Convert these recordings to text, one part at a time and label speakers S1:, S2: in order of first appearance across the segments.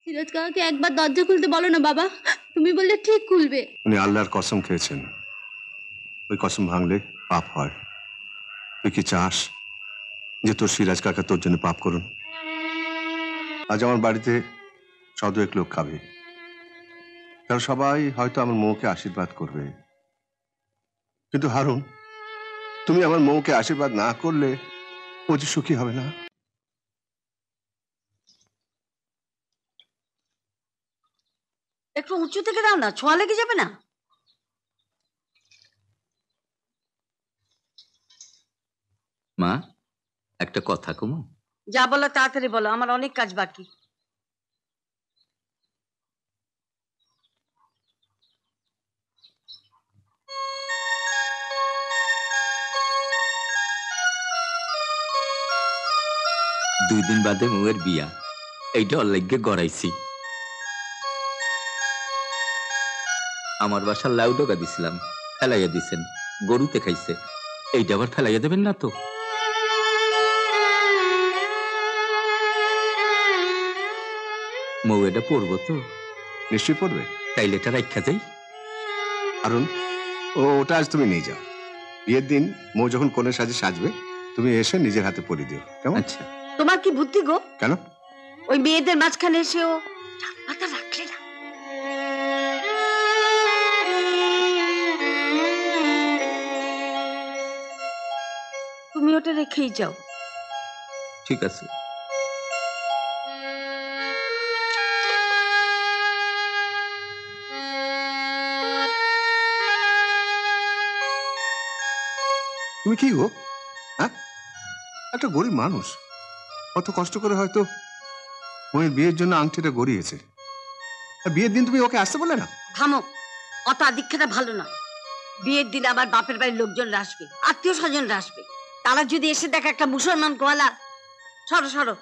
S1: সিরাজ কাকাকে একবার দরজা খুলতে বলো না বাবা, তুমি বললে ঠিক খুলবে।
S2: উনি আল্লাহর কসম খেয়েছেন, ওই কসম ভাঙলে পাপ হয়। তুই কি চাস যে তোর সিরাজ কাকা তোর জন্য পাপ করুন? আজ আমার বাড়িতে 100 লোক খাবে, তারা সবাই হয়তো আমার মৌকে আশীর্বাদ করবে, কিন্তু হারুন, তুমি আমার মৌকে আশীর্বাদ না করলে ও যে সুখী হবে না।
S3: একটু উঁচু থেকে দাও না, ছোঁয়া লেগে যাবে না?
S4: মা, একটা কথা কমু?
S3: যা বলো তাড়াতাড়ি বলো, আমার অনেক কাজ বাকি।
S4: দুই দিন বাদে মুয়ের বিয়া, এইটা অল্লাইগে গড়াইছি। আমার বাসার লাউ ডোকা দিছিলাম, ফেলাইয়া দিছেন, গরুতে খাইছে, এইটা আবার ফেলাইয়া দেবেন না তো? মৌ এটা পড়বো তো?
S2: নিশ্চয়ই পড়বে।
S4: তাইলে এটা রাখা যাই।
S2: হারুন, ওটা আজ তুমি নিয়ে যাও। বিয়ের দিন মৌ যখন কোণের সাজে সাজবে, তুমি এসে নিজের হাতে পরিয়ে দিও, কেমন?
S4: আচ্ছা।
S3: তোমার কি বুদ্ধি গো?
S2: কেন?
S3: ওই মেয়েদের মাঝখানে এসেও পাতা রাখলে না। তুমি ওটা রেখেই যাও।
S4: ঠিক আছে।
S2: তুমি কি গো, হ্যাঁ? একটা গরিব মানুষ কত কষ্ট করে হয়তো ওই বিয়ের জন্য আংটিটা গড়িয়েছে, বিয়ের দিন তুমি ওকে আসতে বলে না?
S3: থামো, অত আদিক্ষেতা ভালো না। বিয়ের দিন আমার বাপের বাড়ির লোকজনরা আসবে, আত্মীয় স্বজনরা আসবে, তারা যদি এসে দেখে একটা মুসলমান গোয়ালা। সরো সরো।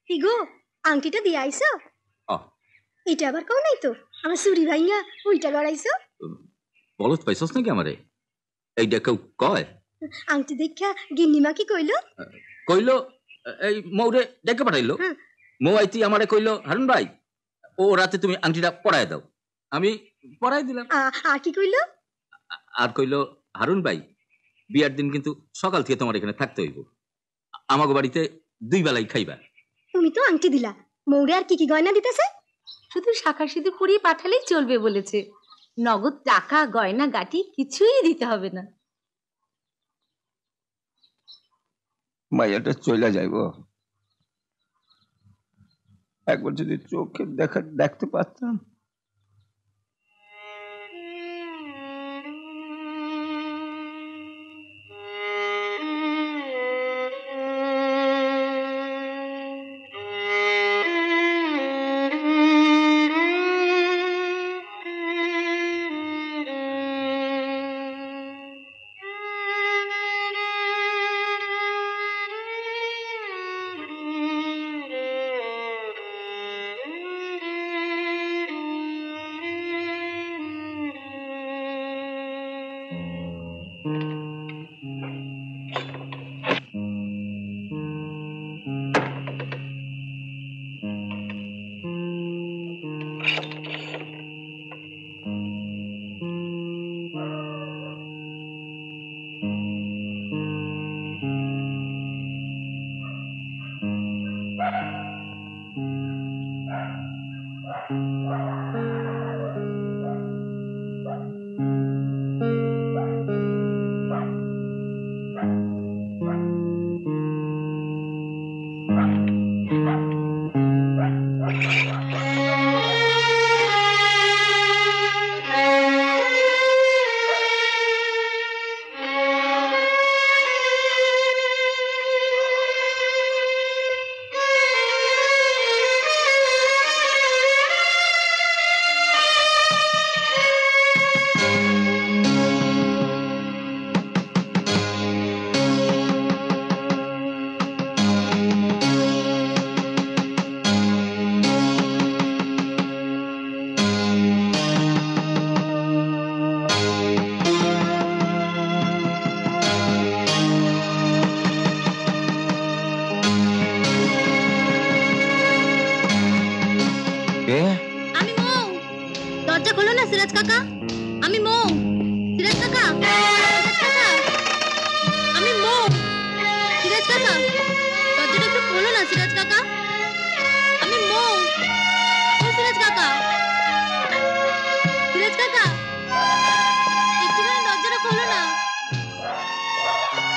S1: কি গো, আংটিটা দিয়ে আইছো? এটা আবার কেউ নাই তো, আমার চুরি ভাইয়া ওইটা লড়াইছো।
S4: বলত পাইছস নাকি আমারে? এইটা কেউ কয়?
S1: আংটি দেখা গিন্নিমা কি কইলো?
S4: কইলো এই মৌরে ডেকে পাঠাইলো। মৌ আইতি আমারে কইলো, হারুন ভাই, ও রাতে তুমি আংটিটা পরায় দাও। আমি পরাই দিলাম।
S1: আর কি কইলো?
S4: আর কইলো, হারুন ভাই, বিয়ার দিন কিন্তু সকাল থেকে তোমার এখানে থাকতে হইব, আমাগো বাড়িতে 2 বেলাই খাইবা।
S1: তুমি তো আংটি দিলা, মৌরে আর কি কি গয়না দিতেছে?
S5: শুধু শাঁখা সিঁদুর পরিয়ে পাঠালেই চলবে বলেছে, নগদ টাকা গয়না গাটি কিছুই দিতে হবে না।
S6: মাইয়াটা চলে যাইব, একবার যদি চোখে দেখতে পারতাম।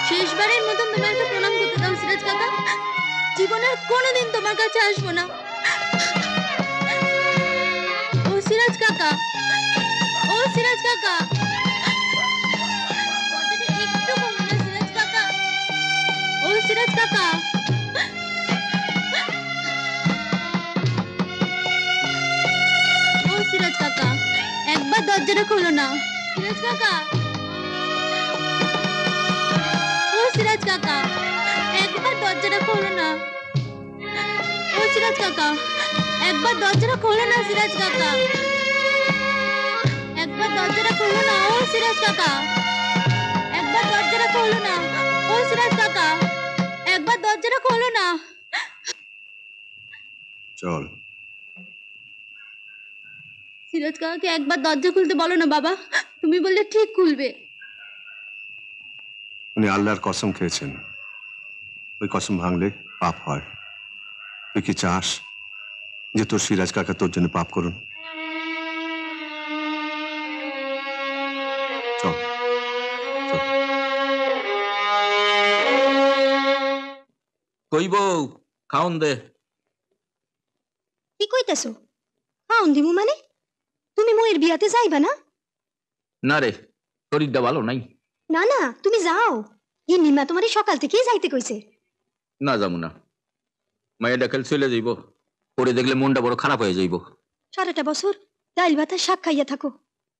S1: শেষবারের মতন তোমার একটা প্রণাম করতে দাও সিরাজ কাকা। জীবনের কোনোদিন তোমার কাছে আসবো না। ও সিরাজ কাকা, ও সিরাজ কাকা, একটু বলো না সিরাজ কাকা। ও সিরাজ কাকা, ও সিরাজ কাকা, একবার দরজাটা খোলো না সিরাজ কাকা। ও সিরাজ কাকা, একবার দরজাটা খোলো না। ও সিরাজ কাকা, একবার দরজাটা খোলো না সিরাজ কাকা। একবার দরজাটা খোলো না। ও সিরাজ কাকা, একবার দরজাটা খোলো না। ও সিরাজ কাকা, একবার দরজাটা খোলো না।
S2: চল।
S1: সিরাজ কাকাকে একবার দরজা খুলতে বলো না বাবা, তুমি বললে ঠিক খুলবে।
S2: উনি আল্লাহর কসম খেয়েছেন, ওই কসম ভাঙলে পাপ হয়। তুই কি চাস যে তোর সিরাজ কাকা তোর জন্য পাপ করুন? চল চল।
S4: কই বউ, খাওন দে।
S1: কি কইতাছো? খাওন দিমু মানে? তুমি মোয়ের বিয়াতে যাইবা না?
S4: না রে, শরীরটা ভালো নাই।
S1: না না, তুমি যাও। গিন্নিমা তোমারই সকাল থেকেই যাইতে কইছে।
S4: না যাবো না, মায়ের ডাকাল চলে যাইব, পরে দেখলে মনটা বড় খারাপ হয়ে যাইব।
S1: সারাটা বছর ডাইল ভাত আর শাক খাইয়া থাকো,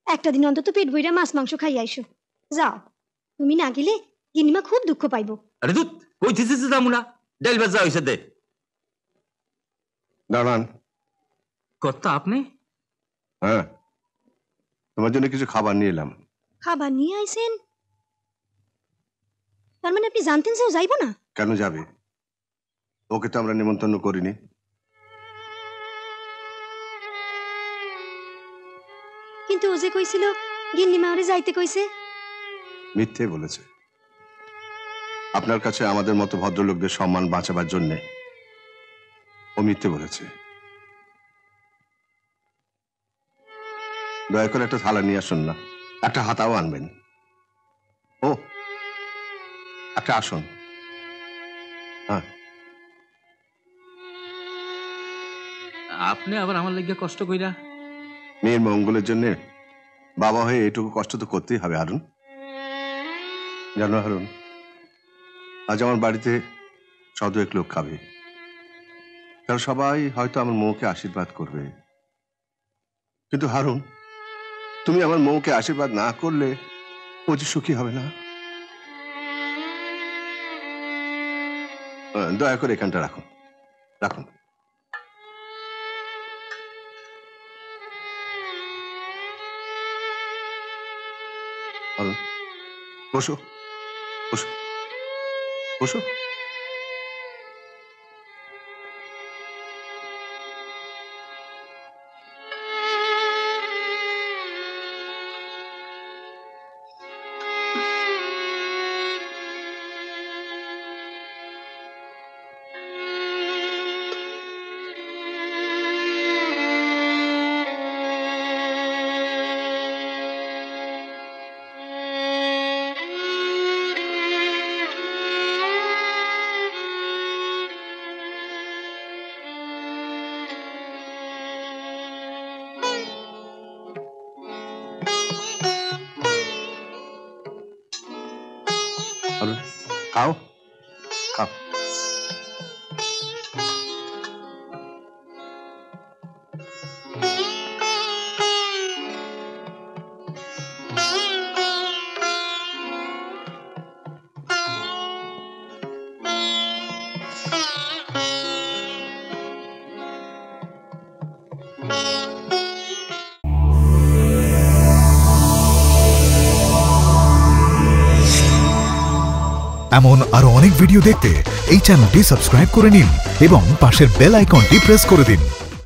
S1: একটা দিন অন্তত পেট ভইরা মাছ মাংস খাইয়া আইসো। যাও, তুমি না গেলে গিন্নিমা খুব দুঃখ পাইব।
S4: আরে দুধ কইতেছিস যাবো না, ডাইল ভাত যা হয়েছে দে।
S2: দাঁড়ান।
S4: কর্তা আপনি?
S2: হ্যাঁ, তোমার জন্য কিছু খাবার নিয়ে এলাম।
S1: খাবার নিয়ে আইছেন? তার মানে আপনি জানতেন যে ও যাইব না?
S2: কেন যাবে? ওকে তো আমরা নিমন্ত্রণ করিনি।
S1: কিন্তু ও যে কইছিল গিন্নিমা ওরে যাইতে কইছে।
S2: মিথ্যে বলেছে। আপনার কাছে আমাদের মতো ভদ্রলোকদের সম্মান বাঁচাবার জন্য ও মিথ্যে বলেছে। দয়া করে একটা থালা নিয়ে আসুন না, একটা হাতাও আনবেন। ও একটা আসন। হ্যাঁ,
S4: আপনি আবার আমার লাগিয়া কষ্ট কইরা?
S2: মেয়ের মঙ্গলের জন্য বাবা হয়ে এটুকু কষ্ট তো করতেই হবে হারুন। জানো হারুন, আজ আমার বাড়িতে 100 লোক খাবে। তারা সবাই হয়তো আমার মৌকে আশীর্বাদ করবে, কিন্তু হারুন তুমি আমার মৌকে আশীর্বাদ না করলে ও যে সুখী হবে না। দয়া করে এখানটা রাখুন, রাখুন। হারুন বসো, বসো, বসো। খাও খাও।
S7: এমন আরো অনেক ভিডিও দেখতে এই চ্যানেলটি সাবস্ক্রাইব করে নিন এবং পাশের বেল আইকনটি প্রেস করে দিন।